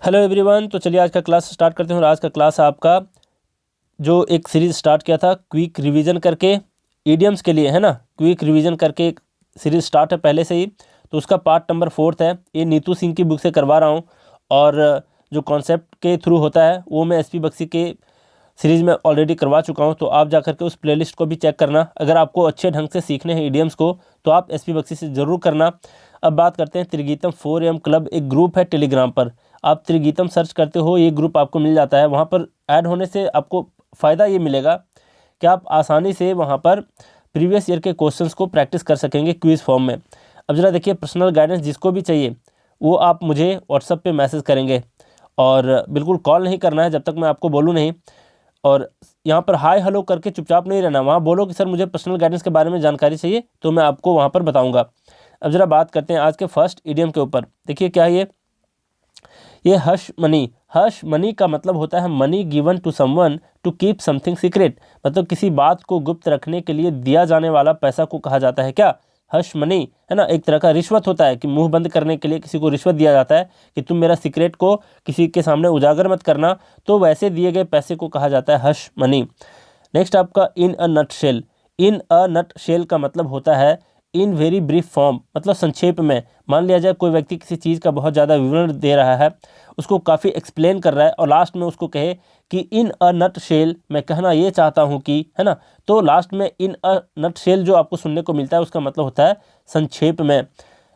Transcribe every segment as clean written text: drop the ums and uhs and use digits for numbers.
Hello everyone. तो चलिए आज का क्लास स्टार्ट करते हैं। और आज का क्लास आपका जो एक सीरीज़ स्टार्ट किया था क्विक रिवीजन करके ईडियम्स के लिए, है ना। क्विक रिवीजन करके एक सीरीज़ स्टार्ट है पहले से ही, तो उसका पार्ट नंबर 4 है। ये नीतू सिंह की बुक से करवा रहा हूँ। और जो कॉन्सेप्ट के थ्रू होता है वो मैं एसपी बख्शी के सीरीज़ में ऑलरेडी करवा चुका हूँ। तो आप जा करके उस प्लेलिस्ट को भी चेक करना। अगर आपको अच्छे ढंग से सीखने हैं ईडियम्स को तो आप एसपी बख्शी से ज़रूर करना। अब बात करते हैं त्रिगीतम 4am क्लब। एक ग्रुप है टेलीग्राम पर, आप त्रिगीतम सर्च करते हो, ये ग्रुप आपको मिल जाता है। वहाँ पर ऐड होने से आपको फ़ायदा ये मिलेगा कि आप आसानी से वहाँ पर प्रीवियस ईयर के क्वेश्चंस को प्रैक्टिस कर सकेंगे क्विज़ फॉर्म में। अब ज़रा देखिए, पर्सनल गाइडेंस जिसको भी चाहिए वो आप मुझे व्हाट्सएप पे मैसेज करेंगे, और बिल्कुल कॉल नहीं करना है जब तक मैं आपको बोलूँ नहीं। और यहाँ पर हाय हेलो करके चुपचाप नहीं रहना, वहाँ बोलो कि सर मुझे पर्सनल गाइडेंस के बारे में जानकारी चाहिए, तो मैं आपको वहाँ पर बताऊँगा। अब ज़रा बात करते हैं आज के फर्स्ट इडियम के ऊपर। देखिए क्या है ये हश मनी। हश मनी का मतलब होता है money given to someone to keep something secret. मतलब किसी बात को गुप्त रखने के लिए दिया जाने वाला पैसा को कहा जाता है क्या, हश मनी, है ना। एक तरह का रिश्वत होता है कि मुंह बंद करने के लिए किसी को रिश्वत दिया जाता है कि तुम मेरा सीक्रेट को किसी के सामने उजागर मत करना, तो वैसे दिए गए पैसे को कहा जाता है हश मनी। नेक्स्ट आपका इन अ नट शेल। इन अ नट शेल का मतलब होता है इन वेरी ब्रीफ फॉर्म, मतलब संक्षेप में। मान लिया जाए कोई व्यक्ति किसी चीज़ का बहुत ज़्यादा विवरण दे रहा है, उसको काफ़ी एक्सप्लेन कर रहा है, और लास्ट में उसको कहे कि इन अ नट शेल मैं कहना ये चाहता हूँ कि, है ना। तो लास्ट में इन अ नट शेल जो आपको सुनने को मिलता है उसका मतलब होता है संक्षेप में।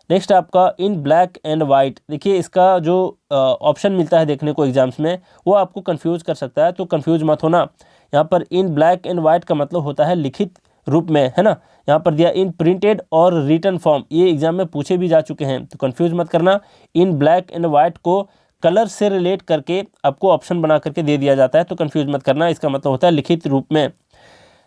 नेक्स्ट आपका इन ब्लैक एंड वाइट। देखिए इसका जो ऑप्शन मिलता है देखने को एग्जाम्स में वो आपको कंफ्यूज कर सकता है, तो कंफ्यूज मत होना। यहाँ पर इन ब्लैक एंड वाइट का मतलब होता है लिखित रूप में, है ना। यहाँ पर दिया इन प्रिंटेड और रिटन फॉर्म, ये एग्जाम में पूछे भी जा चुके हैं, तो कंफ्यूज मत करना। इन ब्लैक एंड वाइट को कलर से रिलेट करके आपको ऑप्शन बना करके दे दिया जाता है, तो कंफ्यूज मत करना, इसका मतलब होता है लिखित रूप में।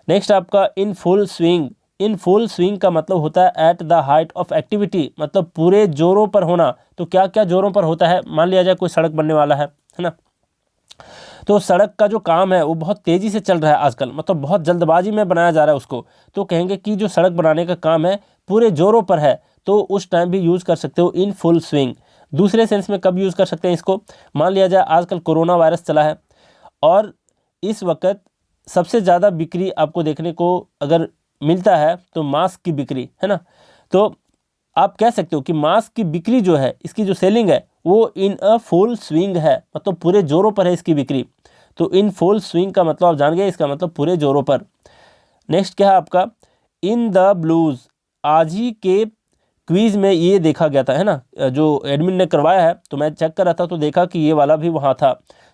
नेक्स्ट आपका in full swing. In full swing का मतलब होता है at the height of activity, मतलब पूरे जोरों पर होना। तो क्या क्या जोरों पर होता है, मान लिया जाए कोई सड़क बनने वाला है ना, तो सड़क का जो काम है वो बहुत तेज़ी से चल रहा है आजकल, मतलब बहुत जल्दबाजी में बनाया जा रहा है उसको, तो कहेंगे कि जो सड़क बनाने का काम है पूरे जोरों पर है, तो उस टाइम भी यूज़ कर सकते हो इन फुल स्विंग। दूसरे सेंस में कब यूज़ कर सकते हैं इसको, मान लिया जाए आजकल कोरोना वायरस चला है और इस वक्त सबसे ज़्यादा बिक्री आपको देखने को अगर मिलता है तो मास्क की बिक्री, है ना। तो आप कह सकते हो कि मास्क की बिक्री जो है, इसकी जो सेलिंग है वो इन अ फुल स्विंग है, मतलब पूरे जोरों पर है इसकी बिक्री। तो इन फुल स्विंग का मतलब आप जान गए, इसका मतलब पूरे जोरों पर। नेक्स्ट क्या है आपका इन द ब्लूज। आज ही के क्विज में ये देखा गया था, है ना, जो एडमिन ने करवाया है, तो मैं चेक कर रहा था तो देखा कि ये वाला भी वहाँ था।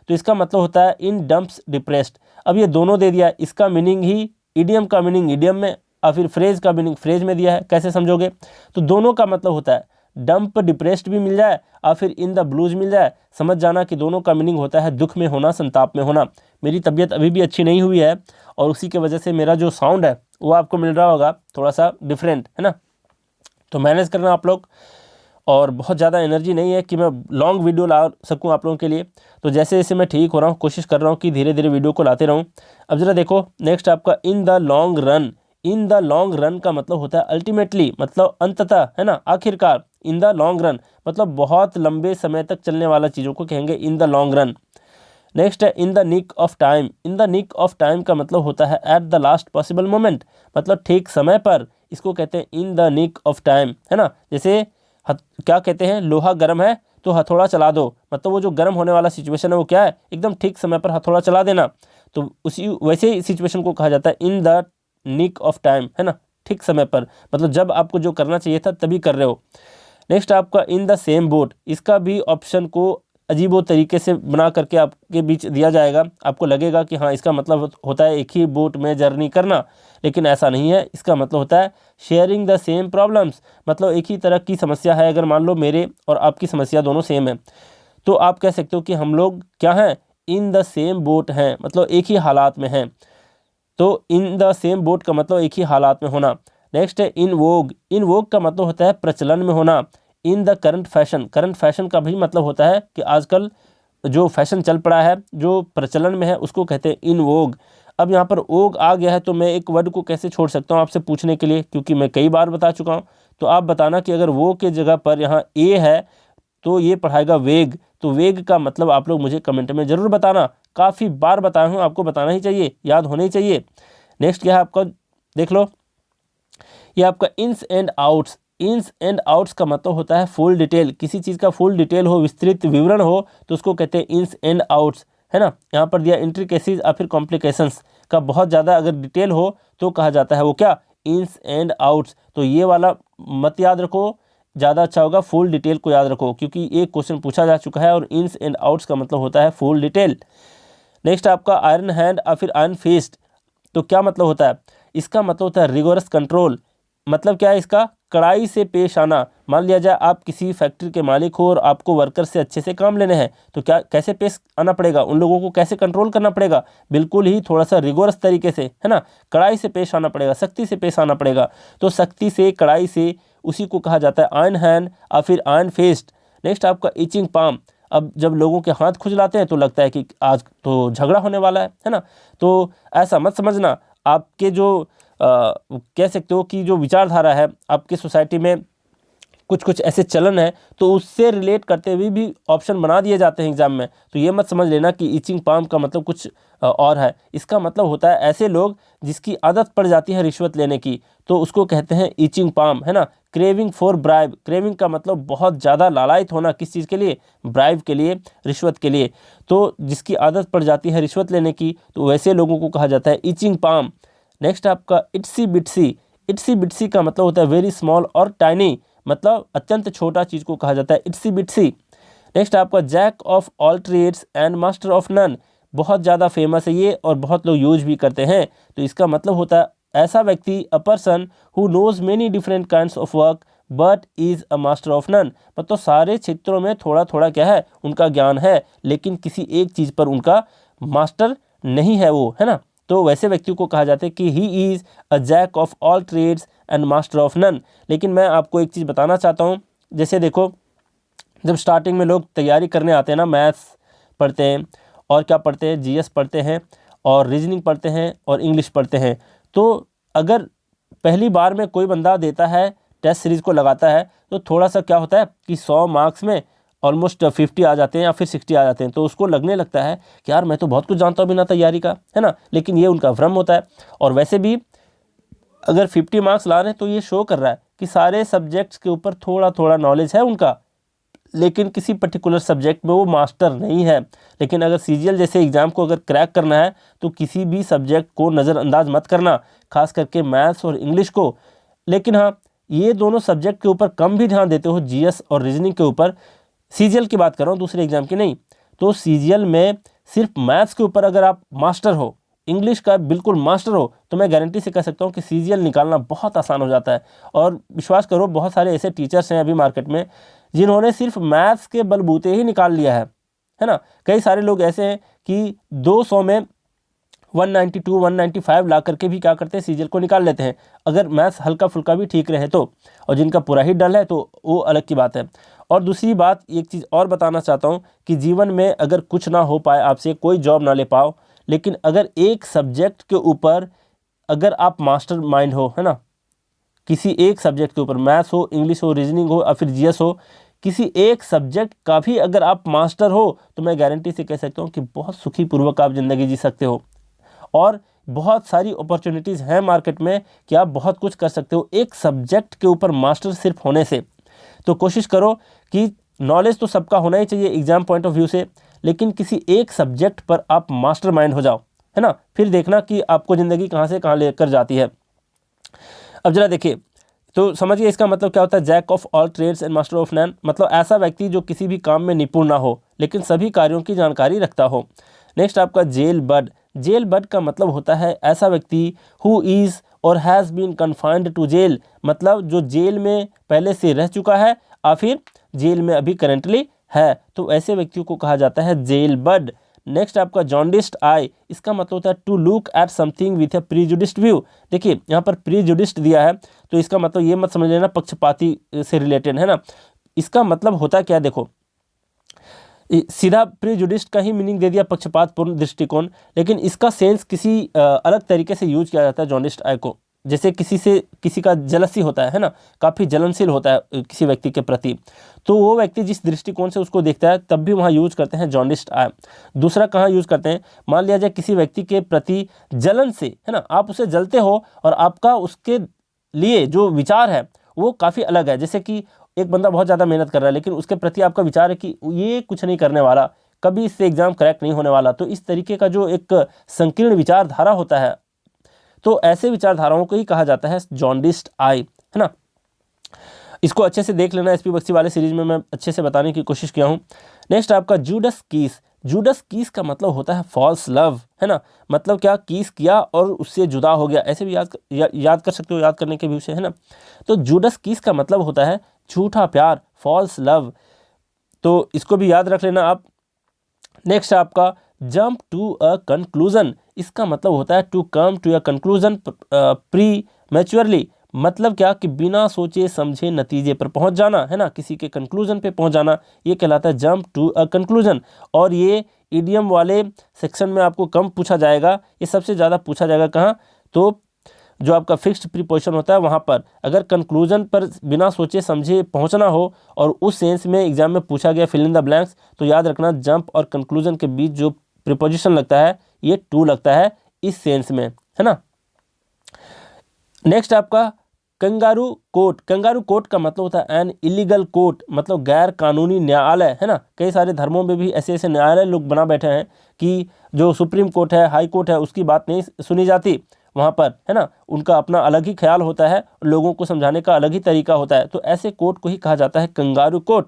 तो इसका मतलब होता है इन डम्प्स डिप्रेस्ड। अब ये दोनों दे दिया, इसका मीनिंग ही इडियम का मीनिंग इडियम में और फिर फ्रेज का मीनिंग फ्रेज में दिया है, कैसे समझोगे। तो दोनों का मतलब होता है डंप डिप्रेस्ड भी मिल जाए और फिर इन द ब्लूज मिल जाए, समझ जाना कि दोनों का मीनिंग होता है दुख में होना, संताप में होना। मेरी तबीयत अभी भी अच्छी नहीं हुई है और उसी की वजह से मेरा जो साउंड है वो आपको मिल रहा होगा थोड़ा सा डिफरेंट, है ना। तो मैनेज करना आप लोग, और बहुत ज़्यादा एनर्जी नहीं है कि मैं लॉन्ग वीडियो ला सकूं आप लोगों के लिए। तो जैसे जैसे मैं ठीक हो रहा हूँ कोशिश कर रहा हूँ कि धीरे धीरे वीडियो को लाते रहूँ। अब ज़रा देखो नेक्स्ट आपका इन the long run. In the long run का मतलब होता है अल्टीमेटली, मतलब अंततः, है ना, आखिरकार। इन द लॉन्ग रन मतलब बहुत लंबे समय तक चलने वाला चीज़ों को कहेंगे in the long run. Next है in the nick of time. In the nick of time का मतलब होता है at the last possible moment, मतलब ठीक समय पर, इसको कहते हैं in the nick of time, है ना। जैसे क्या कहते हैं, लोहा गर्म है तो हथौड़ा चला दो, मतलब वो जो गर्म होने वाला सिचुएशन है वो क्या है, एकदम ठीक समय पर हथौड़ा चला देना। तो उसी वैसे ही सिचुएशन को कहा जाता है in the nick of time, है ना, ठीक समय पर, मतलब जब आपको जो करना चाहिए था तभी कर रहे हो। नेक्स्ट आपका इन द सेम बोट। इसका भी ऑप्शन को अजीबो तरीके से बना करके आपके बीच दिया जाएगा, आपको लगेगा कि हाँ इसका मतलब होता है एक ही बोट में जर्नी करना, लेकिन ऐसा नहीं है। इसका मतलब होता है शेयरिंग द सेम प्रॉब्लम्स, मतलब एक ही तरह की समस्या है। अगर मान लो मेरे और आपकी समस्या दोनों सेम है तो आप कह सकते हो कि हम लोग क्या हैं, इन द सेम बोट हैं, मतलब एक ही हालात में हैं। तो इन द सेम बोट का मतलब एक ही हालात में होना। नेक्स्ट है इन वोग। इन वोग का मतलब होता है प्रचलन में होना। In the current fashion. Current fashion का भी मतलब होता है कि आजकल जो फैशन चल पड़ा है, जो प्रचलन में है, उसको कहते हैं इन वोग। अब यहाँ पर ओग आ गया है तो मैं एक वर्ड को कैसे छोड़ सकता हूँ आपसे पूछने के लिए, क्योंकि मैं कई बार बता चुका हूँ। तो आप बताना कि अगर वो के जगह पर यहाँ ए है तो ये पढ़ाएगा वेग, तो वेग का मतलब आप लोग मुझे कमेंट में ज़रूर बताना। काफ़ी बार बताया हूँ, आपको बताना ही चाहिए, याद होना ही चाहिए। नेक्स्ट क्या है आपका, देख लो, ये आपका ins and outs. Ins and outs का मतलब होता है फुल डिटेल। किसी चीज़ का फुल डिटेल हो, विस्तृत विवरण हो, तो उसको कहते हैं इन्स एंड आउट्स, है ना। यहाँ पर दिया इंट्रिकेसीज या फिर कॉम्प्लिकेशंस का बहुत ज़्यादा अगर डिटेल हो तो कहा जाता है वो क्या, इन्स एंड आउट्स। तो ये वाला मत याद रखो, ज़्यादा अच्छा होगा फुल डिटेल को याद रखो, क्योंकि एक क्वेश्चन पूछा जा चुका है और इन्स एंड आउट्स का मतलब होता है फुल डिटेल। नेक्स्ट आपका आयरन हैंड या फिर आयरन फिस्ट, तो क्या मतलब होता है, इसका मतलब होता है रिगोरस कंट्रोल। मतलब क्या है इसका, कड़ाई से पेश आना। मान लिया जाए आप किसी फैक्ट्री के मालिक हो और आपको वर्कर से अच्छे से काम लेने हैं, तो क्या कैसे पेश आना पड़ेगा, उन लोगों को कैसे कंट्रोल करना पड़ेगा, बिल्कुल ही थोड़ा सा रिगोरस तरीके से, है ना, कड़ाई से पेश आना पड़ेगा, सख्ती से पेश आना पड़ेगा। तो सख्ती से, कड़ाई से, उसी को कहा जाता है आयरन हैंड या फिर आयरन फिस्ट। नेक्स्ट आपका इचिंग पाम। अब जब लोगों के हाथ खुजलाते हैं तो लगता है कि आज तो झगड़ा होने वाला है ना। तो ऐसा मत समझना। आपके जो कह सकते हो कि जो विचारधारा है आपकी सोसाइटी में, कुछ कुछ ऐसे चलन है, तो उससे रिलेट करते हुए भी ऑप्शन बना दिए जाते हैं एग्जाम में। तो ये मत समझ लेना कि इचिंग पाम का मतलब कुछ और है। इसका मतलब होता है ऐसे लोग जिसकी आदत पड़ जाती है रिश्वत लेने की, तो उसको कहते हैं इचिंग पाम, है ना। Craving for bribe. क्रेविंग का मतलब बहुत ज़्यादा लालायित होना, किस चीज़ के लिए, ब्राइब के लिए, रिश्वत के लिए। तो जिसकी आदत पड़ जाती है रिश्वत लेने की, तो वैसे लोगों को कहा जाता है इचिंग पाम। नेक्स्ट आपका इट्सी बिट्सी। इट्सी बिट्सी का मतलब होता है वेरी स्मॉल और टाइनी, मतलब अत्यंत छोटा चीज़ को कहा जाता है इट्सी बिट्सी। नेक्स्ट आपका jack of all trades and master of none. बहुत ज़्यादा फेमस है ये और बहुत लोग यूज भी करते हैं। तो इसका मतलब होता है ऐसा व्यक्ति, a person who knows many different kinds of work but is a master of none. मतलब सारे क्षेत्रों में थोड़ा थोड़ा क्या है, उनका ज्ञान है, लेकिन किसी एक चीज़ पर उनका मास्टर नहीं है वो, है ना। तो वैसे व्यक्ति को कहा जाता है कि he is a jack of all trades and master of none. लेकिन मैं आपको एक चीज़ बताना चाहता हूँ, जैसे देखो, जब स्टार्टिंग में लोग तैयारी करने आते हैं ना, मैथ्स पढ़ते हैं और क्या पढ़ते हैं, जीएस पढ़ते हैं और रीजनिंग पढ़ते हैं और इंग्लिश पढ़ते हैं। तो अगर पहली बार में कोई बंदा देता है, टेस्ट सीरीज़ को लगाता है, तो थोड़ा सा क्या होता है कि 100 मार्क्स में ऑलमोस्ट 50 आ जाते हैं या फिर 60 आ जाते हैं। तो उसको लगने लगता है कि यार मैं तो बहुत कुछ जानता हूँ बिना तैयारी का, है ना। लेकिन ये उनका भ्रम होता है। और वैसे भी अगर 50 मार्क्स ला रहे हैं तो ये शो कर रहा है कि सारे सब्जेक्ट्स के ऊपर थोड़ा थोड़ा नॉलेज है उनका, लेकिन किसी पर्टिकुलर सब्जेक्ट में वो मास्टर नहीं है। लेकिन अगर सीजीएल जैसे एग्ज़ाम को अगर क्रैक करना है तो किसी भी सब्जेक्ट को नज़रअंदाज मत करना, खास करके मैथ्स और इंग्लिश को। लेकिन हाँ, ये दोनों सब्जेक्ट के ऊपर कम भी ध्यान देते हो, जीएस और रीजनिंग के ऊपर। सीजीएल की बात कर रहा हूँ, दूसरे एग्जाम की नहीं। तो सीजीएल में सिर्फ मैथ्स के ऊपर अगर आप मास्टर हो, इंग्लिश का बिल्कुल मास्टर हो, तो मैं गारंटी से कह सकता हूँ कि सीजीएल निकालना बहुत आसान हो जाता है। और विश्वास करो, बहुत सारे ऐसे टीचर्स हैं अभी मार्केट में जिन्होंने सिर्फ मैथ्स के बलबूते ही निकाल लिया है ना। कई सारे लोग ऐसे हैं कि 200 में 192 195 ला करके भी क्या करते हैं, सीजीएल को निकाल लेते हैं, अगर मैथ्स हल्का फुल्का भी ठीक रहे तो। और जिनका पूरा ही डल है तो वो अलग की बात है। और दूसरी बात, एक चीज़ और बताना चाहता हूँ कि जीवन में अगर कुछ ना हो पाए आपसे, कोई जॉब ना ले पाओ, लेकिन अगर एक सब्जेक्ट के ऊपर अगर आप मास्टर माइंड हो, है ना, किसी एक सब्जेक्ट के ऊपर, मैथ्स हो, इंग्लिश हो, रीजनिंग हो या फिर जीएस हो, किसी एक सब्जेक्ट का भी अगर आप मास्टर हो, तो मैं गारंटी से कह सकता हूँ कि बहुत सुखी पूर्वक आप ज़िंदगी जी सकते हो। और बहुत सारी अपॉर्चुनिटीज़ हैं मार्केट में कि आप बहुत कुछ कर सकते हो एक सब्जेक्ट के ऊपर मास्टर सिर्फ होने से। तो कोशिश करो कि नॉलेज तो सबका होना ही चाहिए एग्जाम पॉइंट ऑफ व्यू से, लेकिन किसी एक सब्जेक्ट पर आप मास्टर माइंड हो जाओ, है ना। फिर देखना कि आपको ज़िंदगी कहाँ से कहाँ लेकर जाती है। अब जरा देखिए, तो समझिए इसका मतलब क्या होता है, jack of all trades and master of none. मतलब ऐसा व्यक्ति जो किसी भी काम में निपुण ना हो लेकिन सभी कार्यों की जानकारी रखता हो। नेक्स्ट आपका जेल बर्ड। जेल बर्ड का मतलब होता है ऐसा व्यक्ति who is or has been confined to jail. मतलब जो जेल में पहले से रह चुका है या फिर जेल में अभी करेंटली है, तो ऐसे व्यक्तियों को कहा जाता है जेल बर्ड। नेक्स्ट आपका जॉन्डिस्ड आई। इसका मतलब होता है to look at something with a prejudiced view. देखिए यहाँ पर प्रीजुडिस्ड दिया है, तो इसका मतलब ये मत समझ लेना पक्षपाती से रिलेटेड, है ना। इसका मतलब होता क्या, देखो सीधा प्रीजुडिस्ड का ही मीनिंग दे दिया, पक्षपातपूर्ण दृष्टिकोण, लेकिन इसका सेंस किसी अलग तरीके से यूज किया जाता है जॉन्डिस्ड आई को। जैसे किसी का जलसी होता है ना, काफ़ी जलनशील होता है किसी व्यक्ति के प्रति, तो वो व्यक्ति जिस दृष्टिकोण से उसको देखता है तब भी वहाँ यूज करते हैं जॉन्डिस्ड आई। दूसरा कहाँ यूज करते हैं, मान लिया जाए किसी व्यक्ति के प्रति जलन से, है ना, आप उसे जलते हो और आपका उसके लिए जो विचार है वो काफ़ी अलग है। जैसे कि एक बंदा बहुत ज़्यादा मेहनत कर रहा है लेकिन उसके प्रति आपका विचार है कि ये कुछ नहीं करने वाला, कभी इससे एग्जाम क्रैक नहीं होने वाला, तो इस तरीके का जो एक संकीर्ण विचारधारा होता है, तो ऐसे विचारधाराओं को ही कहा जाता है जॉन्डिस्ड आई, है ना। इसको अच्छे से देख लेना, एसपी बख्शी वाले सीरीज में मैं अच्छे से बताने की कोशिश किया हूँ। नेक्स्ट आपका जूडस कीस। जूडस कीस का मतलब होता है फॉल्स लव, है ना, मतलब क्या, कीस किया और उससे जुदा हो गया, ऐसे भी याद कर सकते हो, याद करने के भी विषय है ना। तो जूडस कीस का मतलब होता है झूठा प्यार, फॉल्स लव, तो इसको भी याद रख लेना आप। नेक्स्ट आपका जंप टू अ कंक्लूजन। इसका मतलब होता है to come to a conclusion prematurely, मतलब क्या कि बिना सोचे समझे नतीजे पर पहुंच जाना, है ना, किसी के कंक्लूजन पे पहुंच जाना, ये कहलाता है जंप टू अ कंक्लूजन। और ये इडियम वाले सेक्शन में आपको कम पूछा जाएगा, ये सबसे ज़्यादा पूछा जाएगा कहाँ, तो जो आपका फिक्स्ड प्रीपोजिशन होता है वहाँ पर। अगर कंक्लूजन पर बिना सोचे समझे पहुँचना हो और उस सेंस में एग्जाम में पूछा गया फिल इन द ब्लैंक्स, तो याद रखना जंप और कंक्लूजन के बीच जो प्रीपोजिशन लगता है ये टू लगता है इस सेंस में, है ना। नेक्स्ट आपका कंगारू कोर्ट। कंगारू कोर्ट का मतलब होता है एन इलीगल कोर्ट, मतलब गैर कानूनी न्यायालय, है ना। कई सारे धर्मों में भी ऐसे ऐसे न्यायालय लोग बना बैठे हैं कि जो सुप्रीम कोर्ट है, हाई कोर्ट है, उसकी बात नहीं सुनी जाती वहाँ पर, है ना, उनका अपना अलग ही ख्याल होता है, लोगों को समझाने का अलग ही तरीका होता है, तो ऐसे कोर्ट को ही कहा जाता है कंगारू कोर्ट।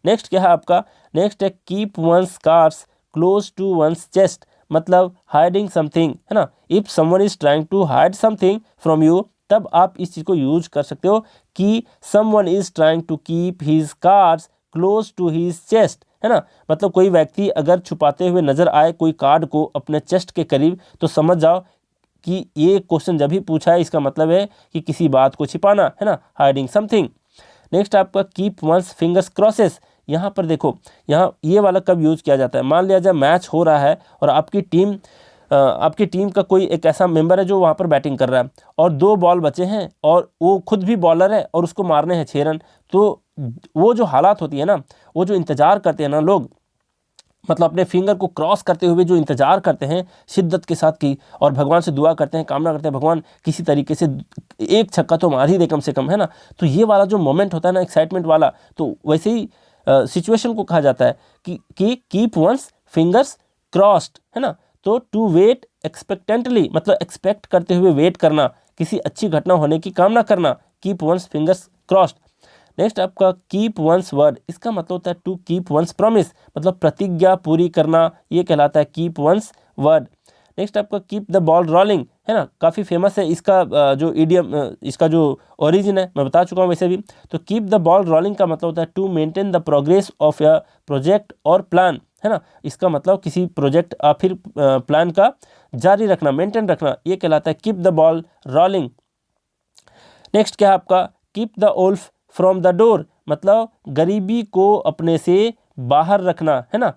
नेक्स्ट क्या है आपका, नेक्स्ट है keep one's cards close to one's chest, मतलब हाइडिंग समथिंग, है ना। If someone is trying to hide something from you, तब आप इस चीज़ को यूज कर सकते हो कि someone is trying to keep his cards close to his chest, है ना, मतलब कोई व्यक्ति अगर छुपाते हुए नजर आए कोई कार्ड को अपने चेस्ट के करीब, तो समझ जाओ कि ये क्वेश्चन जब भी पूछा है इसका मतलब है कि किसी बात को छिपाना, है ना, हाइडिंग समथिंग। नेक्स्ट आपका कीप वंस फिंगर्स क्रॉसेस। यहाँ पर देखो, यहाँ ये वाला कब यूज किया जाता है, मान लिया जाए मैच हो रहा है और आपकी टीम का कोई एक ऐसा मेंबर है जो वहाँ पर बैटिंग कर रहा है और 2 बॉल बचे हैं और वो खुद भी बॉलर है और उसको मारने हैं 6 रन, तो वो जो हालात होती है ना, वो जो इंतज़ार करते हैं ना लोग, मतलब अपने फिंगर को क्रॉस करते हुए जो इंतजार करते हैं शिद्दत के साथ की, और भगवान से दुआ करते हैं, कामना करते हैं भगवान किसी तरीके से एक छक्का तो मार ही दे कम से कम, है ना। तो ये वाला जो मोमेंट होता है ना, एक्साइटमेंट वाला, तो वैसे ही सिचुएशन को कहा जाता है कि कीप वंस फिंगर्स क्रॉस्ड, है ना। तो टू वेट एक्सपेक्टेंटली, मतलब एक्सपेक्ट करते हुए वेट करना, किसी अच्छी घटना होने की कामना करना, keep once fingers crossed. Next आपका कीप वंस वर्ड। इसका मतलब होता है टू कीप वंस प्रॉमिस, मतलब प्रतिज्ञा पूरी करना, ये कहलाता है कीप वंस वर्ड। नेक्स्ट आपका कीप द बॉल रोलिंग, है ना, काफ़ी फेमस है इसका जो इडियम, इसका जो ओरिजिन है मैं बता चुका हूँ वैसे भी। तो कीप द बॉल रोलिंग का मतलब होता है to maintain the progress of a project or plan, है ना। इसका मतलब किसी प्रोजेक्ट फिर प्लान का जारी रखना, मेंटेन रखना, ये कहलाता है keep the ball rolling. Next क्या है आपका keep the wolf from the door, मतलब गरीबी को अपने से बाहर रखना, है ना।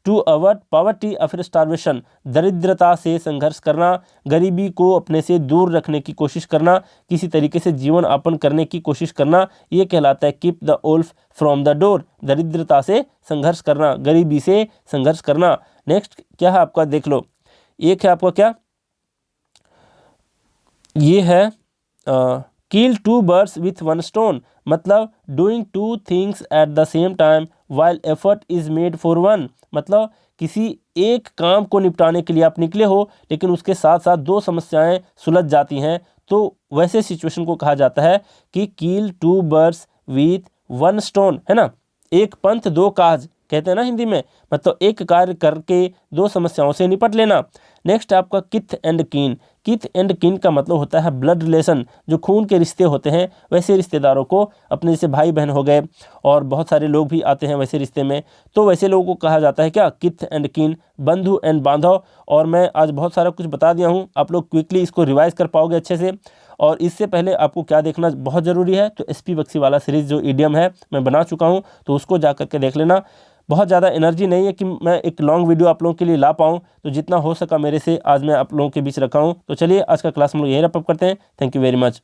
टू अवॉइड पॉवर्टी और स्टार्वेशन, दरिद्रता से संघर्ष करना, गरीबी को अपने से दूर रखने की कोशिश करना, किसी तरीके से जीवन यापन करने की कोशिश करना, ये कहलाता है keep the wolf from the door, दरिद्रता से संघर्ष करना, गरीबी से संघर्ष करना। नेक्स्ट क्या है आपका, देख लो, एक है आपका क्या, ये है किल 2 birds with 1 stone, मतलब doing 2 things at the same time while effort is made for 1, मतलब किसी एक काम को निपटाने के लिए आप निकले हो लेकिन उसके साथ साथ 2 समस्याएं सुलझ जाती हैं, तो वैसे सिचुएशन को कहा जाता है कि किल 2 birds with 1 stone, है ना, एक पंथ 2 काज कहते हैं ना हिंदी में, मतलब एक कार्य करके 2 समस्याओं से निपट लेना। नेक्स्ट आपका किथ एंड कीन। किथ एंड कीन का मतलब होता है ब्लड रिलेशन, जो खून के रिश्ते होते हैं, वैसे रिश्तेदारों को, अपने जैसे भाई बहन हो गए और बहुत सारे लोग भी आते हैं वैसे रिश्ते में, तो वैसे लोगों को कहा जाता है क्या, किथ एंड कीन, बंधु एंड बांधव। और मैं आज बहुत सारा कुछ बता दिया हूँ, आप लोग क्विकली इसको रिवाइज कर पाओगे अच्छे से। और इससे पहले आपको क्या देखना बहुत ज़रूरी है, तो एसपी बख्शी वाला सीरीज़ जो ईडियम है मैं बना चुका हूँ, तो उसको जा करके देख लेना। बहुत ज़्यादा एनर्जी नहीं है कि मैं एक लॉन्ग वीडियो आप लोगों के लिए ला पाऊँ, तो जितना हो सका मेरे से आज मैं आप लोगों के बीच रखा हूँ। तो चलिए आज का क्लास हम लोग यहीं रैप अप करते हैं। Thank you very much.